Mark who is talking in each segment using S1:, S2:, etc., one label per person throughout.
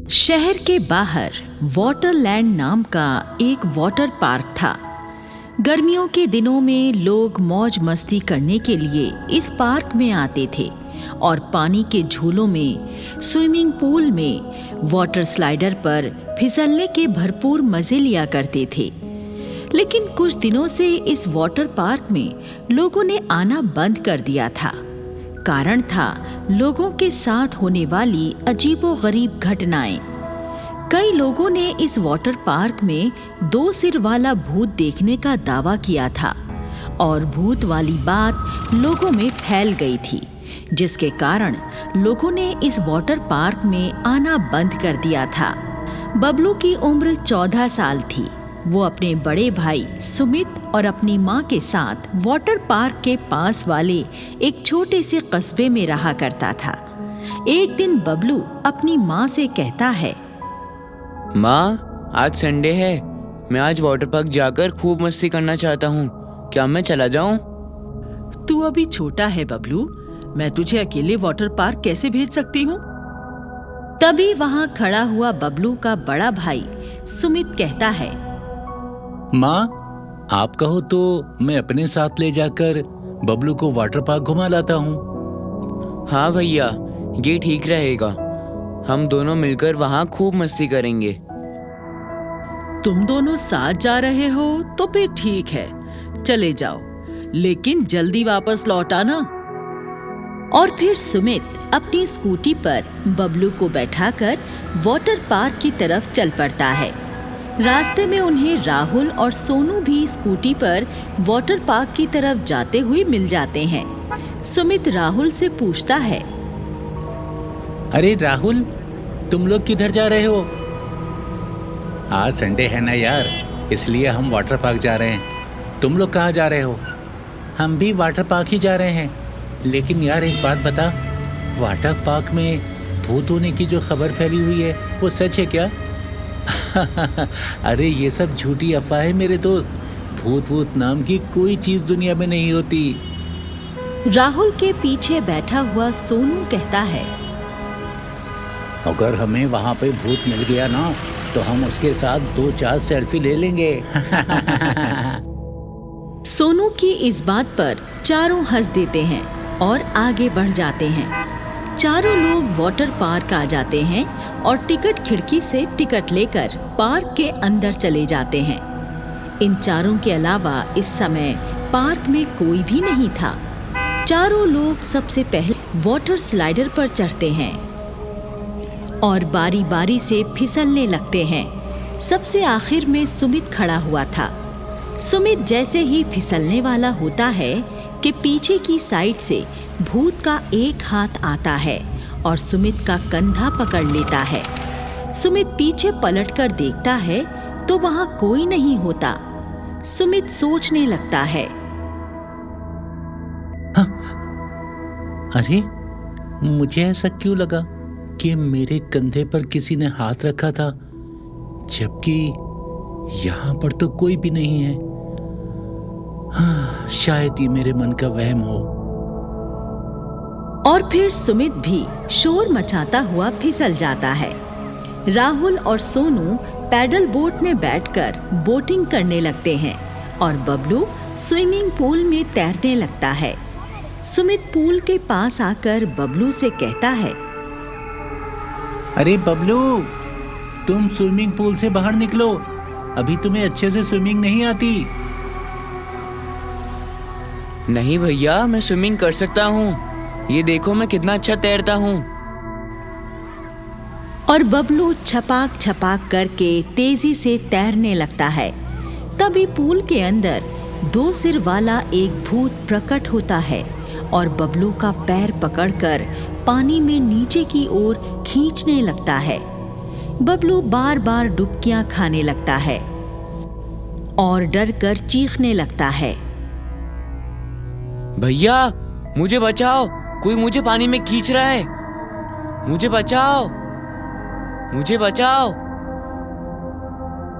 S1: शहर के बाहर वाटरलैंड नाम का एक वाटर पार्क था। गर्मियों के दिनों में लोग मौज मस्ती करने के लिए इस पार्क में आते थे और पानी के झूलों में, स्विमिंग पूल में, वाटर स्लाइडर पर फिसलने के भरपूर मजे लिया करते थे। लेकिन कुछ दिनों से इस वाटर पार्क में लोगों ने आना बंद कर दिया था। कारण था लोगों के साथ होने वाली अजीबोगरीब घटनाएं। कई लोगों ने इस वाटर पार्क में 2 सिर वाला भूत देखने का दावा किया था और भूत वाली बात लोगों में फैल गई थी, जिसके कारण लोगों ने इस वाटर पार्क में आना बंद कर दिया था। बबलू की उम्र 14 साल थी। वो अपने बड़े भाई सुमित और अपनी माँ के साथ वाटर पार्क के पास वाले एक छोटे से कस्बे में रहा करता था। एक दिन बबलू अपनी माँ से कहता है,
S2: माँ, आज संडे है। मैं आज वाटर पार्क जाकर खूब मस्ती करना चाहता हूँ। क्या मैं चला जाऊँ?
S1: तू अभी छोटा है बबलू, मैं तुझे अकेले वाटर पार्क कैसे भेज सकती हूँ? तभी वहाँ खड़ा हुआ बबलू का बड़ा भाई सुमित कहता है,
S3: माँ, आप कहो तो मैं अपने साथ ले जाकर बबलू को वाटर पार्क घुमा लाता हूँ।
S2: हाँ भैया, ये ठीक रहेगा। हम दोनों मिलकर वहाँ खूब मस्ती करेंगे।
S1: तुम दोनों साथ जा रहे हो तो फिर ठीक है, चले जाओ, लेकिन जल्दी वापस लौट आना। और फिर सुमित अपनी स्कूटी पर बबलू को बैठाकर वाटर पार्क की तरफ चल पड़ता है। रास्ते में उन्हें राहुल और सोनू भी स्कूटी पर वाटर पार्क की तरफ जाते हुए मिल जाते हैं। सुमित राहुल से पूछता है,
S3: अरे राहुल, तुम लोग किधर जा रहे हो? आज संडे है ना यार, इसलिए हम वाटर पार्क जा रहे हैं। तुम लोग कहाँ जा रहे हो? हम भी वाटर पार्क ही जा रहे हैं। लेकिन यार एक बात बता, वाटर पार्क में भूत होने की जो खबर फैली हुई है वो सच है क्या? अरे ये सब झूठी अफवाह है मेरे दोस्त। भूत नाम की कोई चीज दुनिया में नहीं होती।
S1: राहुल के पीछे बैठा हुआ सोनू कहता है,
S3: अगर हमें वहाँ पे भूत मिल गया ना तो हम उसके साथ 2-4 सेल्फी ले लेंगे।
S1: सोनू की इस बात पर चारों हंस देते हैं और आगे बढ़ जाते हैं। चारों लोग वाटर पार्क आ जाते हैं और टिकट खिड़की से टिकट लेकर पार्क के अंदर चले जाते हैं। इन चारों के अलावा इस समय पार्क में कोई भी नहीं था। चारों लोग सबसे पहले वाटर स्लाइडर पर चढ़ते हैं और बारी बारी से फिसलने लगते हैं। सबसे आखिर में सुमित खड़ा हुआ था। सुमित जैसे ही फिसलने वाला होता है कि पीछे की साइड से भूत का एक हाथ आता है और सुमित का कंधा पकड़ लेता है। सुमित पीछे पलटकर देखता है तो वहां कोई नहीं होता। सुमित सोचने लगता है,
S3: अरे मुझे ऐसा क्यों लगा कि मेरे कंधे पर किसी ने हाथ रखा था, जबकि यहाँ पर तो कोई भी नहीं है। हाँ, शायद ये मेरे मन का वहम हो।
S1: और फिर सुमित भी शोर मचाता हुआ फिसल जाता है। राहुल और सोनू पैडल बोट में बैठकर बोटिंग करने लगते हैं और बबलू स्विमिंग पूल में तैरने लगता है। सुमित पूल के पास आकर बबलू से कहता है,
S3: अरे बबलू, तुम स्विमिंग पूल से बाहर निकलो, अभी तुम्हें अच्छे से स्विमिंग नहीं आती।
S2: नहीं भैया, मैं स्विमिंग कर सकता हूँ। ये देखो मैं कितना अच्छा तैरता हूँ।
S1: और बबलू छपाक छपाक करके तेजी से तैरने लगता है। तभी पूल के अंदर 2 सिर वाला एक भूत प्रकट होता है और बबलू का पैर पकड़कर पानी में नीचे की ओर खींचने लगता है। बबलू बार बार डुबकियां खाने लगता है और डरकर चीखने लगता है,
S2: भैया मुझे बचाओ, कोई मुझे पानी में खींच रहा है। मुझे बचाओ, मुझे बचाओ।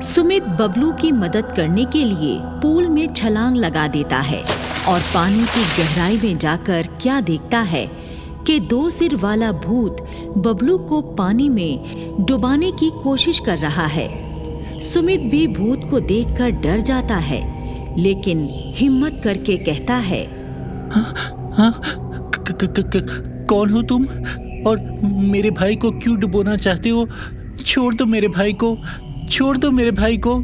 S1: सुमित बबलू की मदद करने के लिए पूल में छलांग लगा देता है और पानी की गहराई में जाकर क्या देखता है कि 2 सिर वाला भूत बबलू को पानी में डुबाने की कोशिश कर रहा है। सुमित भी भूत को देखकर डर जाता है, लेकिन हिम्मत करके कहता है,
S3: कौन हो तुम और मेरे भाई को क्यों डुबोना चाहते हो? छोड़ दो मेरे भाई को, छोड़ दो मेरे भाई को।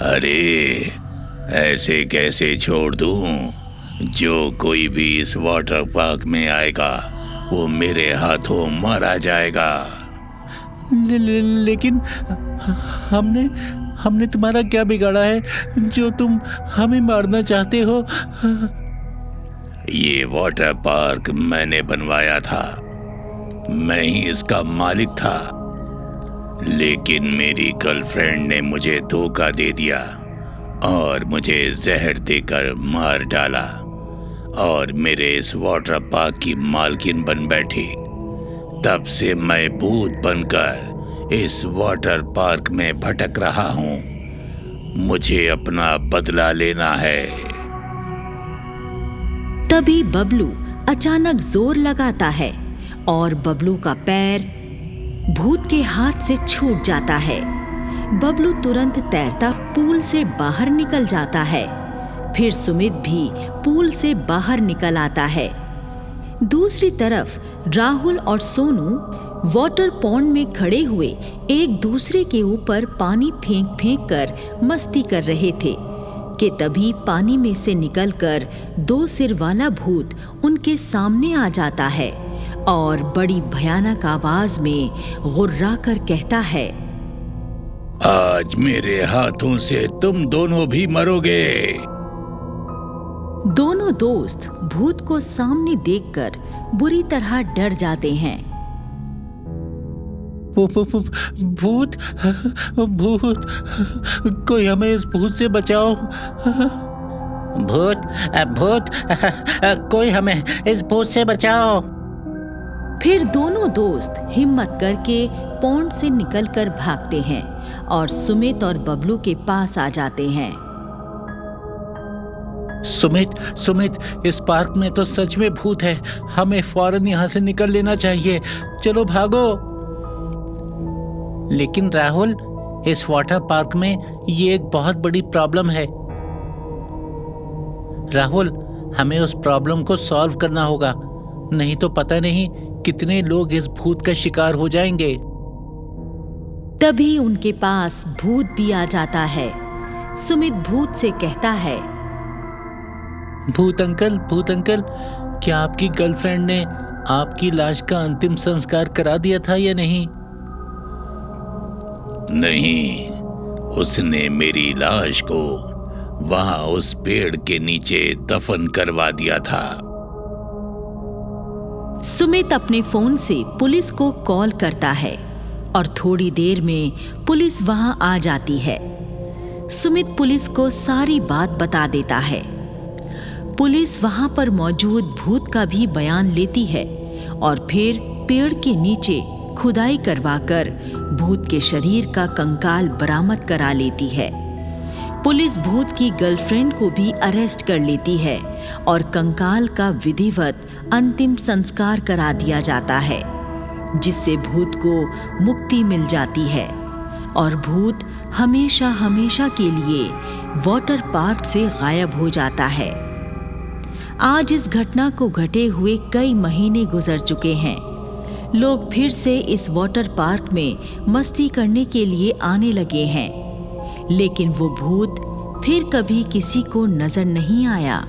S4: अरे ऐसे कैसे छोड़ दूं? जो कोई भी इस वाटर पार्क में आएगा वो मेरे हाथों मारा जाएगा।
S3: लेकिन हमने तुम्हारा क्या बिगाड़ा है जो तुम हमें मारना चाहते हो?
S4: ये वाटर पार्क मैंने बनवाया था, मैं ही इसका मालिक था, लेकिन मेरी गर्लफ्रेंड ने मुझे धोखा दे दिया और मुझे जहर देकर मार डाला और मेरे इस वाटर पार्क की मालकिन बन बैठी। तब से मैं भूत बनकर इस वाटर पार्क में भटक रहा हूँ। मुझे अपना बदला लेना है।
S1: तभी बबलू अचानक जोर लगाता है और बबलू का पैर भूत के हाथ से छूट जाता है। बबलू तुरंत तैरता पूल से बाहर निकल जाता है। फिर सुमित भी पूल से बाहर निकल आता है। दूसरी तरफ राहुल और सोनू वाटर पॉन्ड में खड़े हुए एक दूसरे के ऊपर पानी फेंक फेंक कर मस्ती कर रहे थे कि तभी पानी में से निकलकर 2 सिर वाला भूत उनके सामने आ जाता है और बड़ी भयानक आवाज में गुर्रा कर कहता है,
S4: आज मेरे हाथों से तुम दोनों भी मरोगे।
S1: दोनों दोस्त भूत को सामने देखकर बुरी तरह डर जाते हैं।
S3: भूत भूत, कोई हमें इस भूत से बचाओ। भूत भूत, कोई हमें इस भूत से बचाओ।
S1: फिर दोनों दोस्त हिम्मत करके पॉन्ड से निकलकर भागते हैं और सुमित और बबलू के पास आ जाते हैं।
S3: सुमित, इस पार्क में तो सच में भूत है। हमें फौरन यहाँ से निकल लेना चाहिए। चलो भागो। लेकिन राहुल, इस वाटर पार्क में ये एक बहुत बड़ी प्रॉब्लम है। राहुल, हमें उस प्रॉब्लम को सॉल्व करना होगा, नहीं तो पता नहीं कितने लोग इस भूत का शिकार हो जाएंगे।
S1: तभी उनके पास भूत भी आ जाता है। सुमित भूत से कहता है,
S3: भूत अंकल, क्या आपकी गर्लफ्रेंड ने आपकी लाश का अंतिम संस्कार करा दिया था या नहीं?
S4: नहीं, उसने मेरी लाश को वहां उस पेड़ के नीचे दफन करवा दिया था।
S1: सुमित अपने फोन से पुलिस को कॉल करता है और थोड़ी देर में पुलिस वहां आ जाती है। सुमित पुलिस को सारी बात बता देता है। पुलिस वहां पर मौजूद भूत का भी बयान लेती है और फिर पेड़ के नीचे खुदाई करवाकर भूत के शरीर का कंकाल बरामद करा लेती है। पुलिस भूत की गर्लफ्रेंड को भी अरेस्ट कर लेती है और कंकाल का विधिवत अंतिम संस्कार करा दिया जाता है, जिससे भूत को मुक्ति मिल जाती है और भूत हमेशा हमेशा के लिए वाटर पार्क से गायब हो जाता है। आज इस घटना को घटे हुए कई महीने गुजर चुके हैं। लोग फिर से इस वाटर पार्क में मस्ती करने के लिए आने लगे हैं, लेकिन वो भूत फिर कभी किसी को नजर नहीं आया।